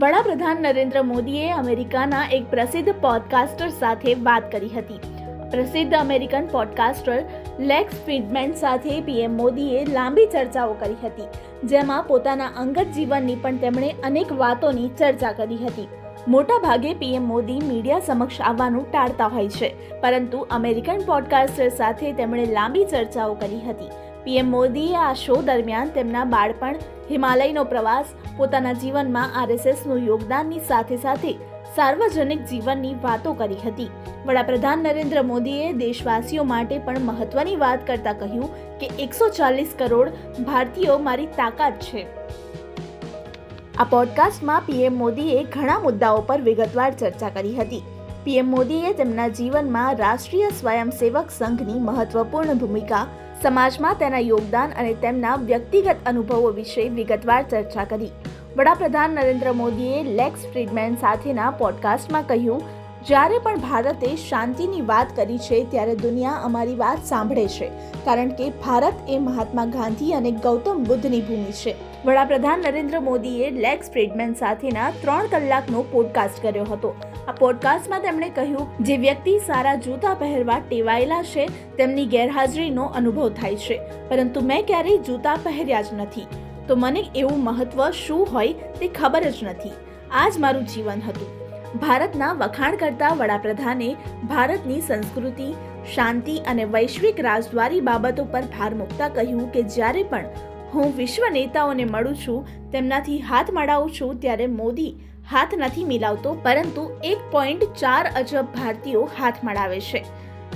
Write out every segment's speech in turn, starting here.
વડાપ્રધાન નરેન્દ્ર મોદીએ અમેરિકાના એક પ્રસિદ્ધ પોડકાસ્ટર સાથે વાત કરી હતી. પ્રસિદ્ધ અમેરિકન પોડકાસ્ટર લેક્સ ફ્રીડમેન સાથે પીએમ મોદીએ લાંબી ચર્ચાઓ કરી હતી, જેમાં પોતાના અંગત જીવનની પણ તેમણે અનેક વાતોની ચર્ચા કરી હતી. મોટા ભાગે પીએમ મોદી મીડિયા સમક્ષ આવવાનું ટાળતા હોય છે, પરંતુ અમેરિકન પોડકાસ્ટર સાથે તેમણે લાંબી ચર્ચાઓ કરી હતી. પીએમ મોદીએ આ શો દરમિયાન તેમના બાળપણ, હિમાલયનો પ્રવાસ, પોતાના જીવનમાં આરએસએસનું યોગદાનની સાથે સાથે સાર્વજનિક જીવનની વાતો કરી હતી. વડાપ્રધાન નરેન્દ્ર મોદીએ દેશવાસીઓ માટે પણ મહત્વની વાત કરતા કહ્યું કે 140 કરોડ ભારતીયો મારી તાકાત છે. આ પોડકાસ્ટમાં પીએમ મોદીએ ઘણા મુદ્દાઓ પર વિગતવાર ચર્ચા કરી હતી. પીએમ મોદીએ તેમના જીવનમાં રાષ્ટ્રીય સ્વયંસેવક સંઘની મહત્વપૂર્ણ ભૂમિકા, સમાજમાં તેના યોગદાન અને તેમના વ્યક્તિગત અનુભવો વિશે વિગતવાર ચર્ચા કરી. વડાપ્રધાન નરેન્દ્ર મોદીએ લેક્સ ફ્રીડમેન સાથેના પોડકાસ્ટમાં કહ્યું, જ્યારે પણ ભારતે શાંતિની વાત કરી છે ત્યારે દુનિયા અમારી વાત સાંભળે છે, કારણ કે ભારત એ મહાત્મા ગાંધી અને ગૌતમ બુદ્ધની ભૂમિ છે. વડાપ્રધાન નરેન્દ્ર મોદીએ લેક્સ ફ્રીડમેન સાથેના 3 કલાકનો પોડકાસ્ટ કર્યો હતો. આ પોડકાસ્ટમાં તેમણે કહ્યું, જે વ્યક્તિ સારા જૂતા પહેરવા ટેવાયેલા છે તેમની ગેરહાજરીનો અનુભવ થાય છે, પરંતુ મેં ક્યારેય જૂતા પહેર્યા જ નથી, તો મને એવું મહત્વ શું હોય તે ખબર જ નથી. આ જ મારું જીવન હતું. ભારતના વખાણ કરતા વડાપ્રધાને ભારતની સંસ્કૃતિ, શાંતિ અને વૈશ્વિક રાજદ્વારી બાબતો પર ભાર મૂકતા કહ્યું કે જ્યારે પણ હું વિશ્વ નેતાઓને મળું છું, તેમનાથી હાથ મળાવું છું, ત્યારે મોદી હાથ નથી મિલાવતો, પરંતુ 1.4 અજબ ભારતીયો હાથ મળાવે છે.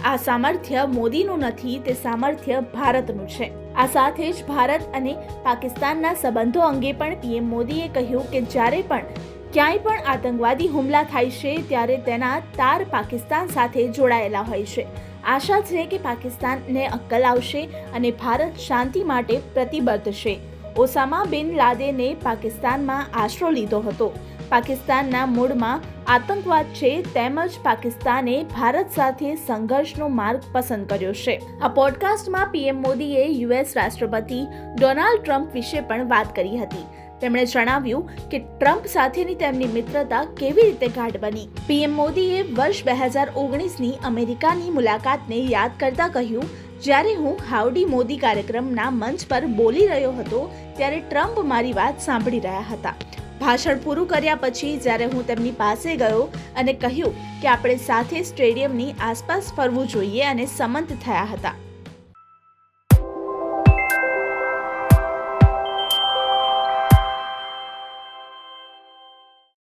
આ સામર્થ્ય મોદીનું નથી, તે સામર્થ્ય ભારતનું છે. આ સાથે જ ભારત અને પાકિસ્તાનના સંબંધો અંગે પણ પીએમ મોદીએ કહ્યું કે જ્યારે પણ ક્યાંય પણ આતંકવાદી હુમલા થાય છે ત્યારે તેના તાર પાકિસ્તાન સાથે જોડાયેલા હોય છે. આશા છે કે પાકિસ્તાનને અક્કલ આવશે અને ભારત શાંતિ માટે પ્રતિબદ્ધ છે. ઓસામા બિન લાદેને પાકિસ્તાનમાં આશરો લીધો હતો. પાકિસ્તાનના મૂળમાં આતંકવાદ છે, તેમજ પાકિસ્તાને ભારત સાથે સંઘર્ષનો માર્ગ પસંદ કર્યો છે. આ પોડકાસ્ટમાં પીએમ મોદીએ યુએસ રાષ્ટ્રપતિ ડોનાલ્ડ ટ્રમ્પ વિશે પણ વાત કરી હતી. તેમણે જણાવ્યું કે ટ્રમ્પ સાથેની તેમની મિત્રતા કેવી રીતે ગાઢ બની. પીએમ મોદીએ વર્ષ 2019ની અમેરિકાની મુલાકાતને યાદ કરતા કહ્યું, જ્યારે હું હાઉડી મોદી કાર્યક્રમના મંચ પર બોલી રહ્યો હતો ત્યારે ટ્રમ્પ મારી વાત સાંભળી રહ્યા હતા. ભાષણ પૂરું કર્યા પછી જ્યારે હું તેમની પાસે ગયો અને કહ્યું કે આપણે સાથે સ્ટેડિયમની આસપાસ ફરવું જોઈએ અને સંમત થયા હતા.